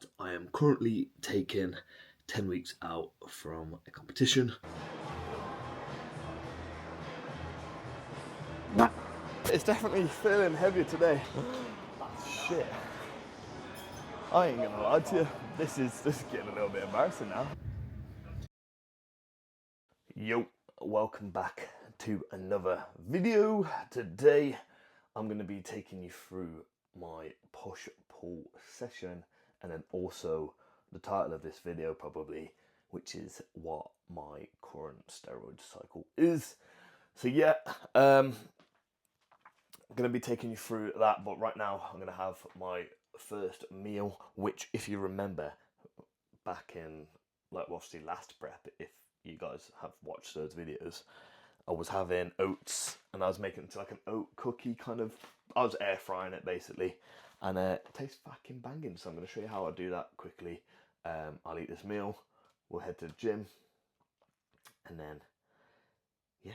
that I am currently taking 10 weeks out from a competition. It's definitely feeling heavier today. Shit. I ain't gonna lie to you. This is getting a little bit embarrassing now. Yo, welcome back to another video. Today I'm gonna be taking you through my push-pull session, and then also the title of this video probably, which is what my current steroid cycle is. So yeah, I'm going to be taking you through that, but right now I'm going to have my first meal, which, if you remember back in, like, obviously last prep, if you guys have watched those videos, I was having oats, and I was making it into like an oat cookie kind of, I was air frying it basically, and it tastes fucking banging. So I'm going to show you how I do that quickly. I'll eat this meal, we'll head to the gym, and then yeah,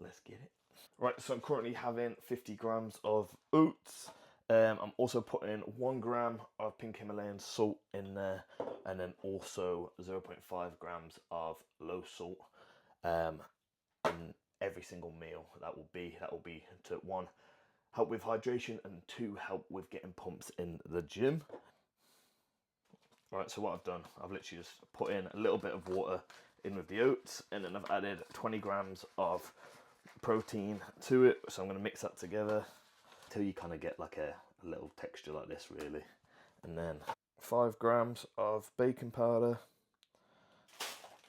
let's get it. Right, so I'm currently having 50 grams of oats. I'm also putting 1 gram of pink Himalayan salt in there, and then also 0.5 grams of low salt in every single meal. That will be to, 1, help with hydration, and 2, help with getting pumps in the gym. Right, so what I've done, I've literally just put in a little bit of water in with the oats, and then I've added 20 grams of protein to it. So I'm going to mix that together until you kind of get like a little texture like this really. And then 5 grams of baking powder.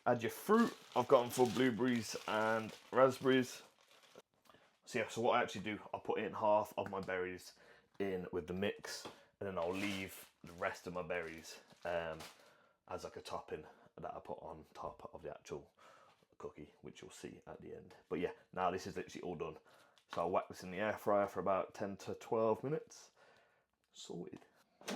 Add your fruit. I've gone for blueberries and raspberries. So yeah, so what I actually do, I'll put in half of my berries in with the mix, and then I'll leave the rest of my berries as like a topping that I put on top of the actual cookie, which you'll see at the end. But yeah, now this is literally all done. So I'll whack this in the air fryer for about 10 to 12 minutes. Sorted. A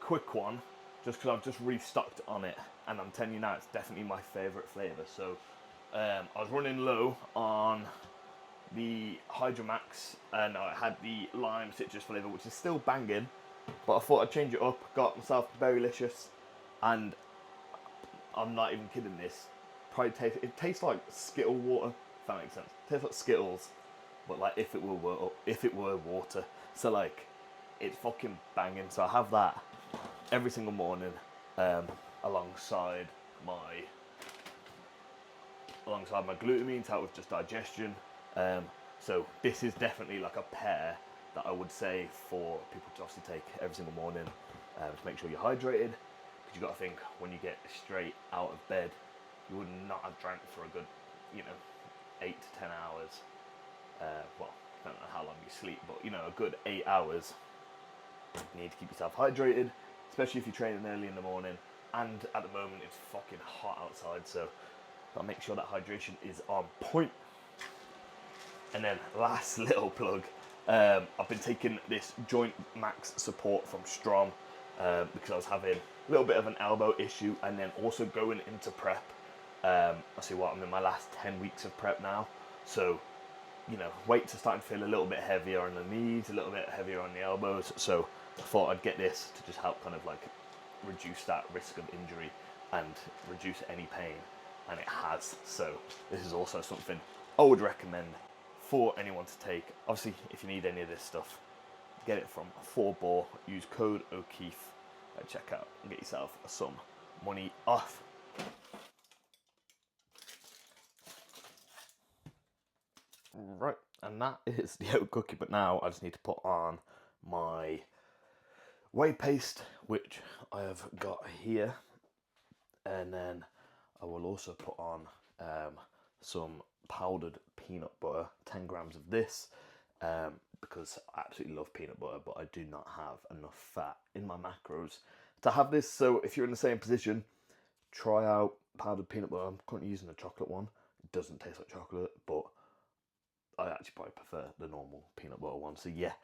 quick one, just because I've just restocked on it, and I'm telling you now, it's definitely my favourite flavour. So I was running low on the Hydromax, and I had the lime citrus flavour, which is still banging, but I thought I'd change it up. Got myself Berrylicious, and I'm not even kidding this. Probably it tastes like Skittle water, if that makes sense. It tastes like Skittles, but like if it were water. So like, it's fucking banging. So I have that every single morning, alongside my glutamine to help with just digestion. So this is definitely like a pair that I would say for people to obviously take every single morning to make sure you're hydrated. Because you got to think, when you get straight out of bed, you would not have drank for a good, 8 to 10 hours. Well, I don't know how long you sleep, but a good 8 hours. You need to keep yourself hydrated, especially if you're training early in the morning. And at the moment, it's fucking hot outside, so gotta make sure that hydration is on point. And then last little plug, I've been taking this Joint Max support from Strom because I was having a little bit of an elbow issue, and then also going into prep. I see what I'm in my last 10 weeks of prep now, so weights are starting to feel a little bit heavier on the knees, a little bit heavier on the elbows. So I thought I'd get this to just help kind of like reduce that risk of injury and reduce any pain, and it has. So this is also something I would recommend for anyone to take. Obviously, if you need any of this stuff, get it from 4Bore. Use code O'Keeffe at checkout and get yourself some money off. Right, and that is the oat cookie. But now I just need to put on my whey paste, which I have got here, and then I will also put on some powdered peanut butter, 10 grams of this, because I absolutely love peanut butter, but I do not have enough fat in my macros to have this. So if you're in the same position, try out powdered peanut butter. I'm currently using the chocolate one. It doesn't taste like chocolate, but I actually probably prefer the normal peanut butter one. So yeah,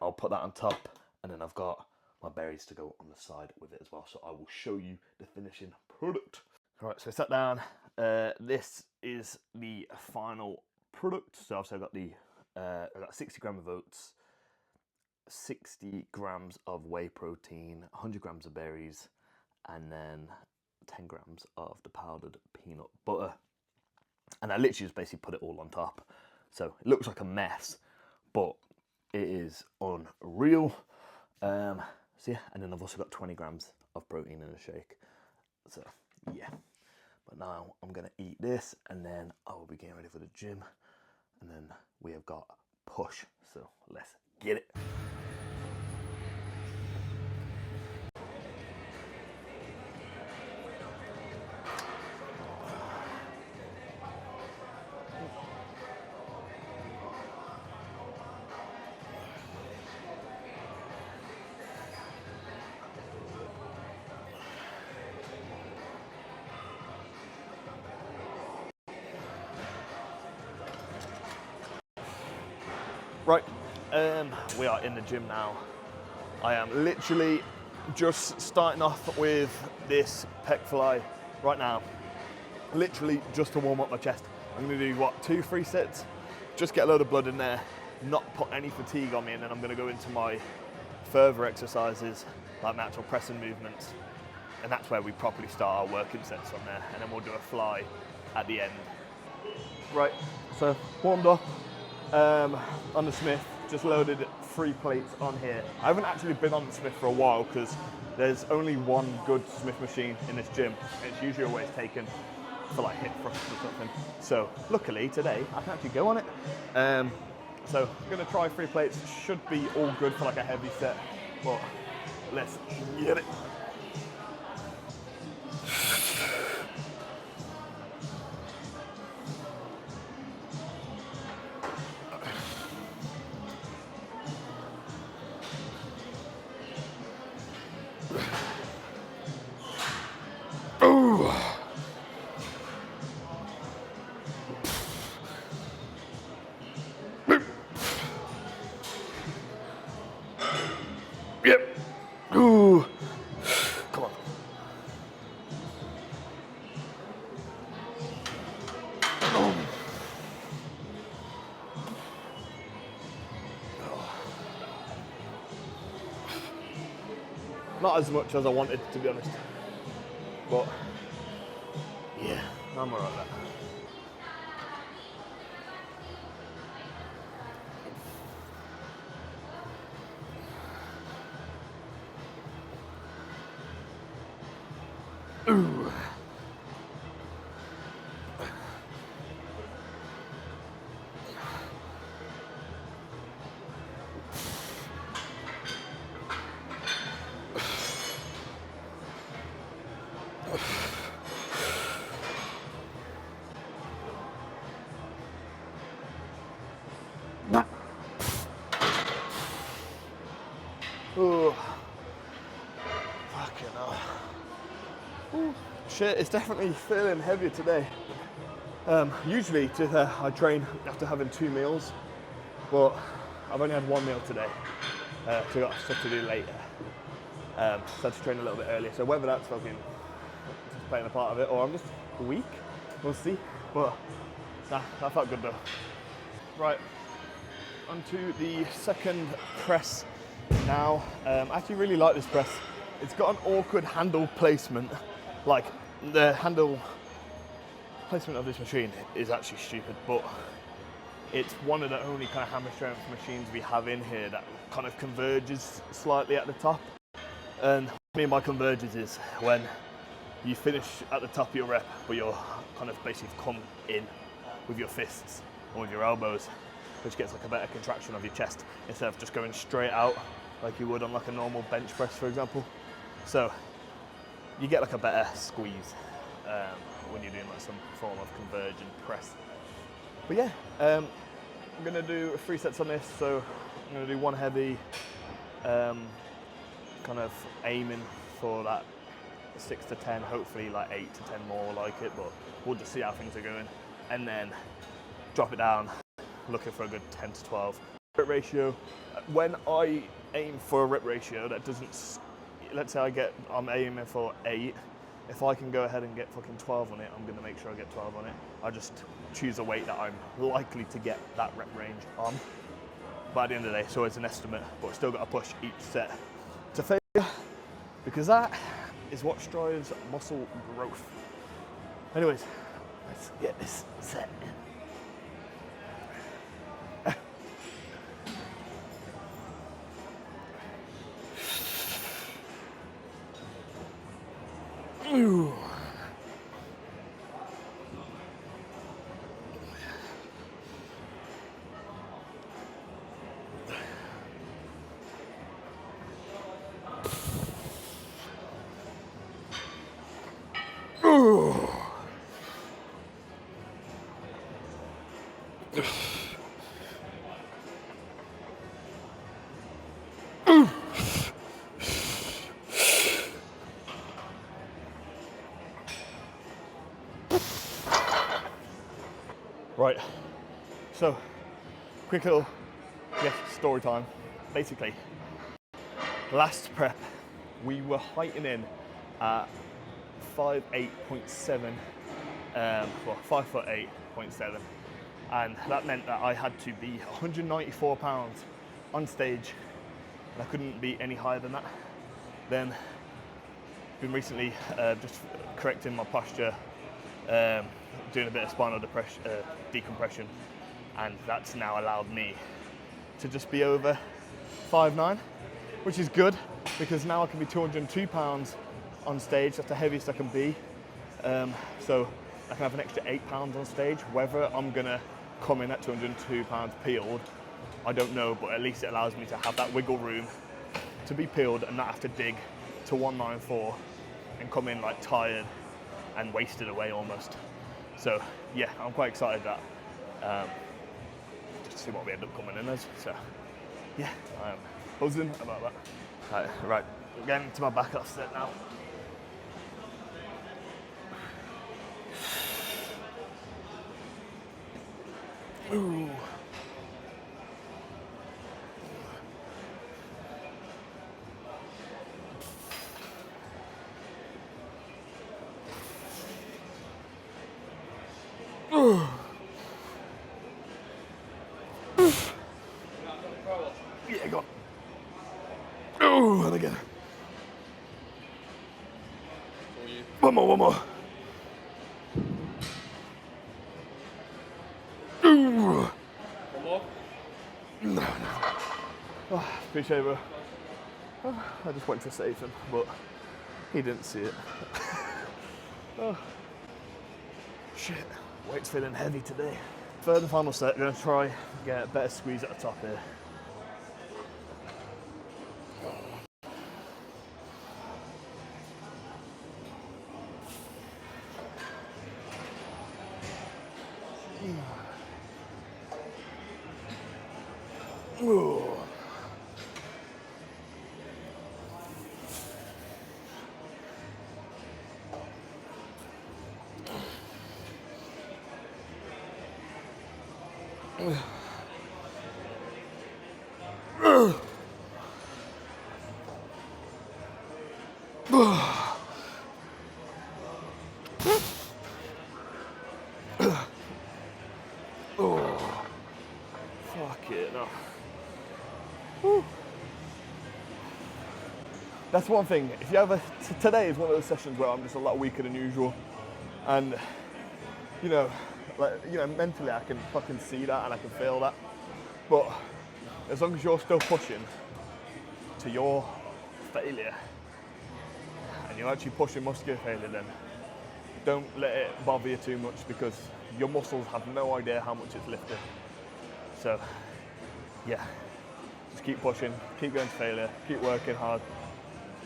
I'll put that on top, and then I've got my berries to go on the side with it as well. So I will show you the finishing product. All right, so I sat down. This is the final product. So I've got the I got 60 grams of oats, 60 grams of whey protein, 100 grams of berries, and then 10 grams of the powdered peanut butter. And I literally just basically put it all on top. So it looks like a mess, but it is unreal. So yeah, and then I've also got 20 grams of protein in a shake. So yeah, but now I'm gonna eat this and then I will be getting ready for the gym. And then we have got push, so let's get it. Right, we are in the gym now. I am literally just starting off with this pec fly right now. Literally just to warm up my chest. I'm gonna do what, 2-3 sets? Just get a load of blood in there, not put any fatigue on me, and then I'm gonna go into my further exercises, like my actual pressing movements. And that's where we properly start our working sets on there. And then we'll do a fly at the end. Right, so warmed up. On the Smith, just loaded 3 plates on here. I haven't actually been on the Smith for a while because there's only one good Smith machine in this gym. It's usually always taken for like hip thrusts or something. So luckily today I can actually go on it. So I'm gonna try 3 plates. Should be all good for like a heavy set, but let's get it. Yep. Ooh. Come on. Not as much as I wanted, to be honest. But yeah, I'm alright with that. Ooh. Ooh. Fucking hell. Ooh. Shit, it's definitely feeling heavier today. Usually I train after having 2 meals, but I've only had 1 meal today, so I've got stuff to do later. So I had to train a little bit earlier, so whether that's fucking just playing a part of it or I'm just weak, we'll see. But nah, that felt good though. Right, onto the second press now. I actually really like this press. It's got an awkward handle placement. Like the handle placement of this machine is actually stupid, but it's one of the only kind of hammer strength machines we have in here that kind of converges slightly at the top. And what I mean by converges is when you finish at the top of your rep, but you're kind of basically come in with your fists or with your elbows, which gets like a better contraction of your chest instead of just going straight out like you would on like a normal bench press, for example. So you get like a better squeeze when you're doing like some form of convergent press. But yeah, I'm gonna do 3 sets on this. So I'm gonna do 1 heavy, kind of aiming for that 6 to 10, hopefully like 8 to 10 more like it, but we'll just see how things are going. And then drop it down, looking for a good 10 to 12. Rep ratio, when I aim for a rep ratio that doesn't, let's say I'm aiming for 8, if I can go ahead and get fucking 12 on it, I'm going to make sure I get 12 on it. I just choose a weight that I'm likely to get that rep range on. But at the end of the day, it's always an estimate, but still got to push each set to failure, because that is what drives muscle growth. Anyways, let's get this set in. Ooh. Ooh. Right, so quick little story time. Basically, last prep we were heighting in at 5'8.7, well 5'8.7, and that meant that I had to be 194 pounds on stage, and I couldn't be any higher than that. Then been recently just correcting my posture, doing a bit of spinal decompression, and that's now allowed me to just be over 5'9", which is good, because now I can be 202 pounds on stage. That's the heaviest I can be. So I can have an extra 8 pounds on stage. Whether I'm gonna come in at 202 pounds peeled, I don't know, but at least it allows me to have that wiggle room to be peeled and not have to dig to 194 and come in like tired and wasted away almost. So yeah, I'm quite excited that just to see what we end up coming in as. So yeah, I'm buzzing about that. Right, getting to my back off set now. Ooh. Yeah, go on. Oh, and again. One more. Ooh. One more? No. Oh, appreciate it, bro. Oh, I just went to save him, but he didn't see it. Oh. Shit, weight's feeling heavy today. Third and final set, gonna try get a better squeeze at the top here. Ooh. Oh, fuck it, no. Whew. That's one thing. If you ever, today is one of those sessions where I'm just a lot weaker than usual, and mentally I can fucking see that and I can feel that. But as long as you're still pushing to your failure, and you're actually pushing muscular failure, then don't let it bother you too much, because your muscles have no idea how much it's lifted. So yeah, just keep pushing, keep going to failure, keep working hard.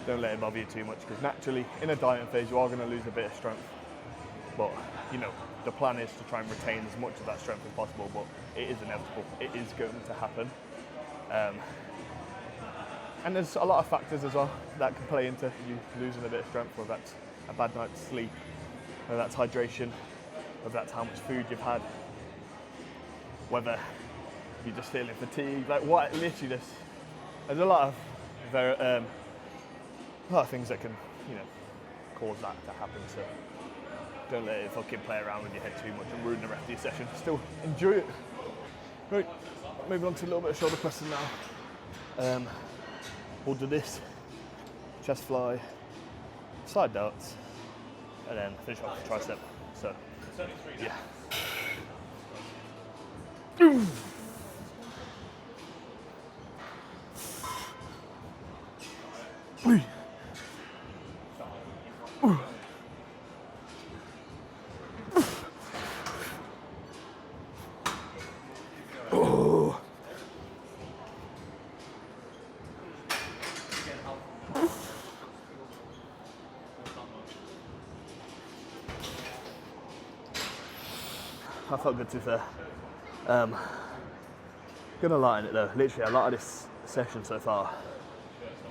Don't let it bother you too much, because naturally in a dieting phase you are going to lose a bit of strength, but the plan is to try and retain as much of that strength as possible. But it is inevitable, it is going to happen, and there's a lot of factors as well that can play into you losing a bit of strength, whether that's a bad night's sleep, whether that's hydration, whether that's how much food you've had, whether you're just feeling fatigued, like what, literally there's a lot of things that can, cause that to happen. So don't let it fucking play around with your head too much and ruin the rest of your session. Still enjoy it. Right, moving on to a little bit of shoulder pressing now. We'll do this, chest fly, side delts, and then finish off the tricep. So, yeah. I felt good to be fair. Gonna lie in it though, literally a lot of this session so far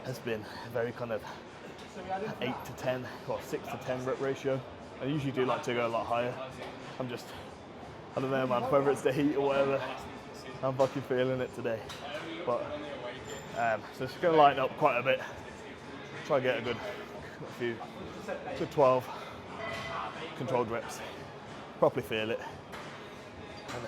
has been very kind of 8 to 10 or 6 to 10 rep ratio. I usually do like to go a lot higher. I don't know man, whether it's the heat or whatever, I'm fucking feeling it today. But, so it's gonna lighten up quite a bit. Try and get a good 12 controlled reps. Properly feel it. And,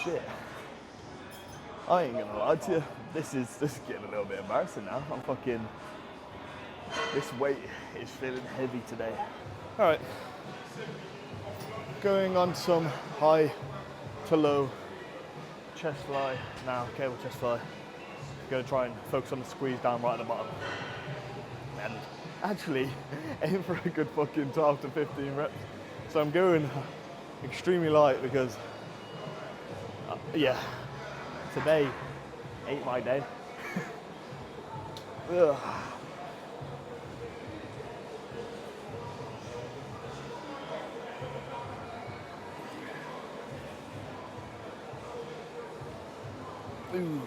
shit. I ain't gonna lie to you. This is getting a little bit embarrassing now. This weight is feeling heavy today. All right. Going on some high to low chest fly now, cable chest fly. Gonna try and focus on the squeeze down right at the bottom. And actually aim for a good fucking 12 to 15 reps. So I'm going extremely light because, yeah, today ain't my day. Ugh. Ooh.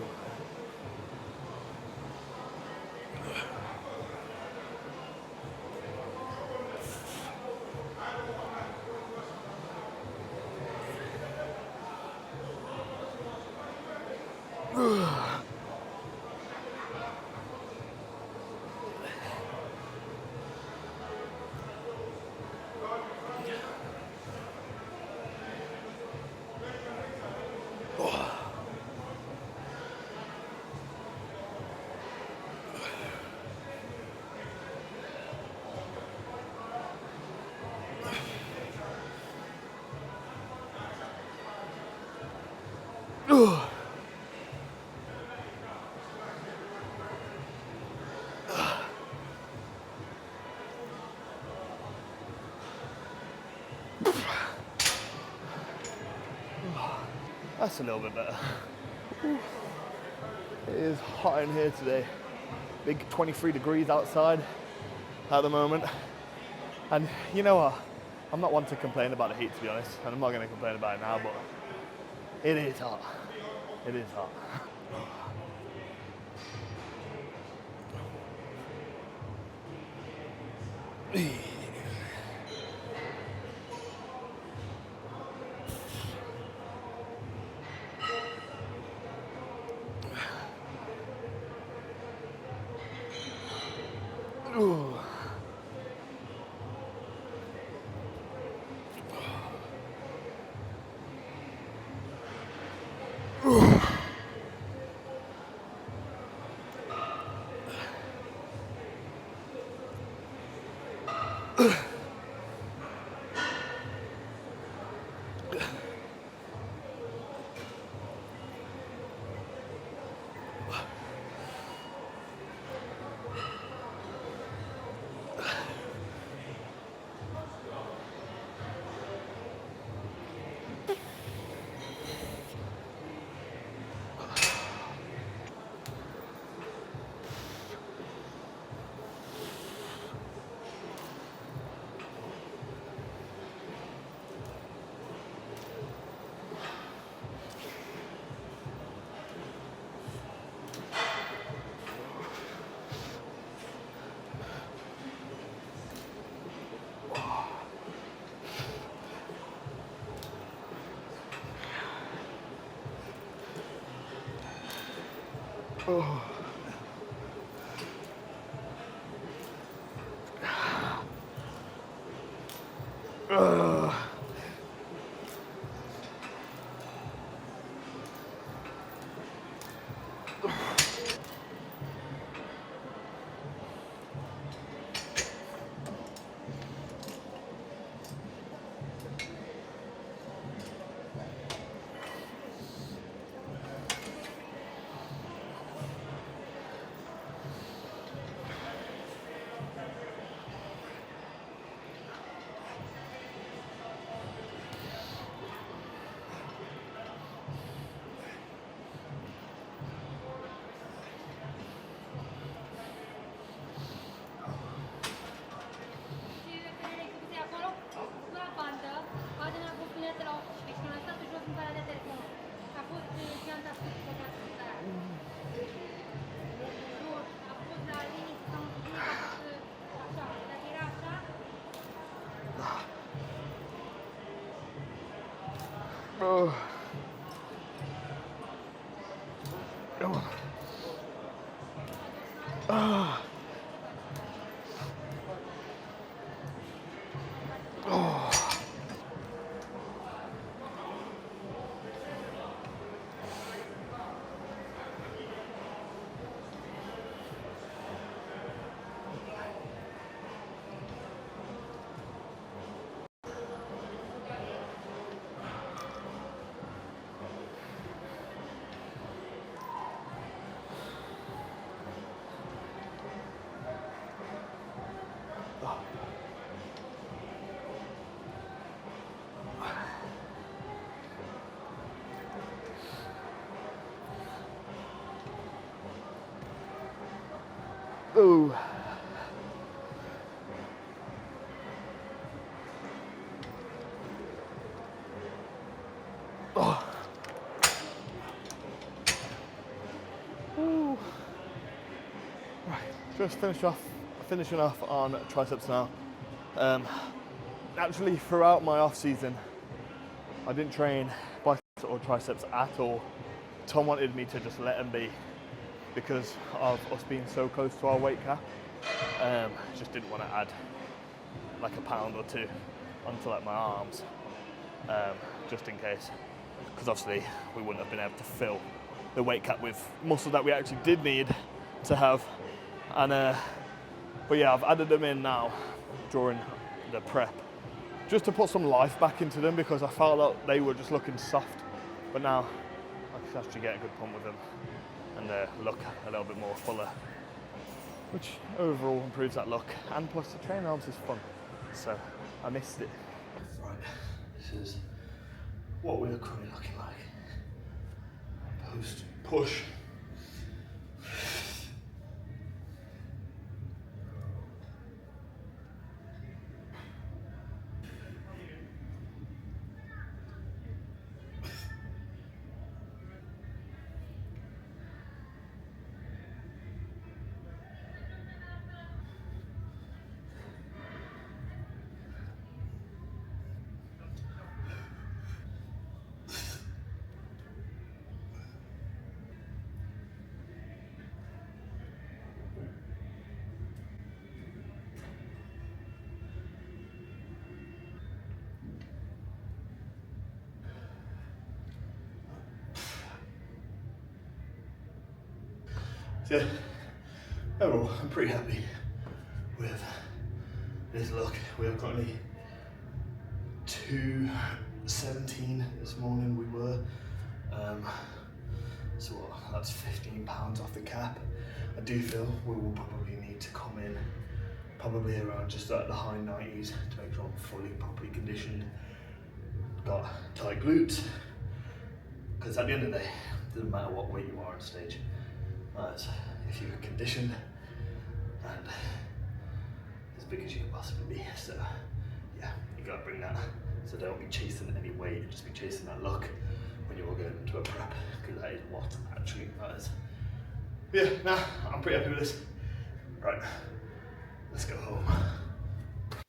That's a little bit better. It is hot in here today. Big 23 degrees outside at the moment. And you know what? I'm not one to complain about the heat, to be honest. And I'm not going to complain about it now, but it is hot. It is hot. Ooh. Oh. Ooh. Right, just finishing off on triceps now. Actually, throughout my off season, I didn't train biceps or triceps at all. Tom wanted me to just let them be because of us being so close to our weight cap. Just didn't want to add like a pound or two onto like my arms, just in case, because obviously we wouldn't have been able to fill the weight cap with muscle that we actually did need to have. And but yeah, I've added them in now during the prep just to put some life back into them because I felt like they were just looking soft, but now I can actually get a good pump with them and look a little bit more fuller, which overall improves that look, and plus the training arms is fun, so I missed it. Right, this is what we're currently looking like post push. So, overall, I'm pretty happy with this look. We are currently 217 this morning. We were, so what, that's 15 pounds off the cap. I do feel we will probably need to come in probably around just at the high 90s to make sure I'm fully properly conditioned. Got tight glutes, because at the end of the day, it doesn't matter what weight you are on stage. If you're conditioned and as big as you can possibly be. So yeah, you gotta bring that. So don't be chasing any weight, just be chasing that look when you're going into a prep, because that is what actually matters. Yeah, nah, I'm pretty happy with this. Right, let's go home.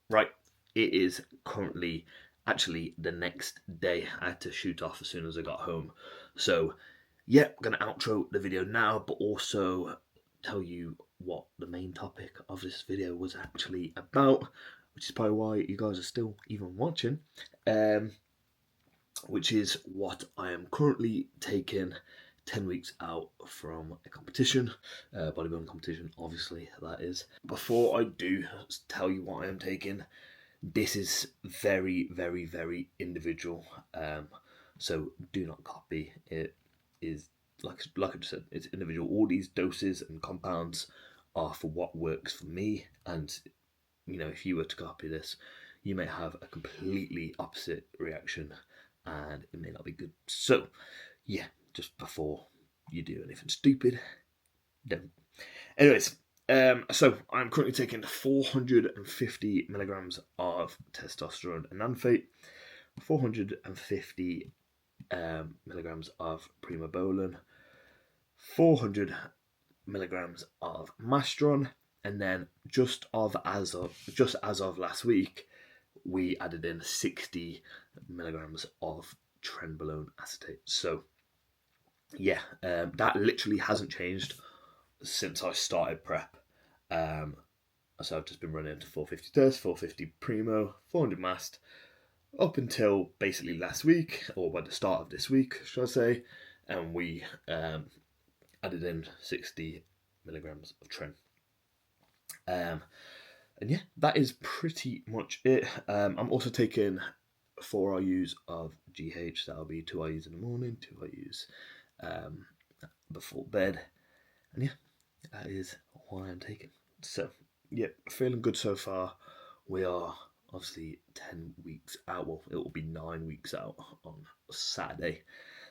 Right, it is currently actually the next day. I had to shoot off as soon as I got home. So yeah, I'm going to outro the video now, but also tell you what the main topic of this video was actually about, which is probably why you guys are still even watching, which is what I am currently taking 10 weeks out from a competition, bodybuilding competition, obviously, that is. Before I do tell you what I am taking, this is very, very, very individual, so do not copy. It is, like I just said, it's individual. All these doses and compounds are for what works for me, and you know, if you were to copy this, you may have a completely opposite reaction and it may not be good. So yeah, just before you do anything stupid, don't. Anyways, so I'm currently taking 450 milligrams of testosterone enanthate, 450 milligrams of primobolan, 400 milligrams of mastron, and then just as of last week, we added in 60 milligrams of trenbolone acetate. So yeah, that literally hasn't changed since I started prep. So I've just been running 450 test, 450 primo, 400 mast, up until basically last week, or by the start of this week, should I say, and we added in 60 milligrams of tren. And yeah, that is pretty much it. I'm also taking 4 IUs of GH. That'll be 2 IUs in the morning, 2 IUs before bed. And yeah, that is what I'm taking. So yeah, feeling good so far. We are obviously 10 weeks out. Well, it will be 9 weeks out on Saturday.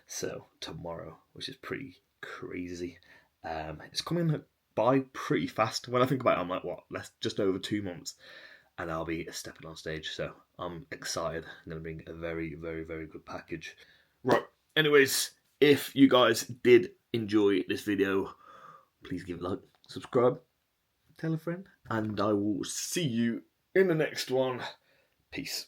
So tomorrow, which is pretty crazy. It's coming by pretty fast. When I think about it, I'm like, what, just over 2 months, and I'll be stepping on stage. So I'm excited. I'm going to bring a very, very, very good package. Right. Anyways, if you guys did enjoy this video, please give it a like, subscribe, tell a friend, and I will see you in the next one. Peace.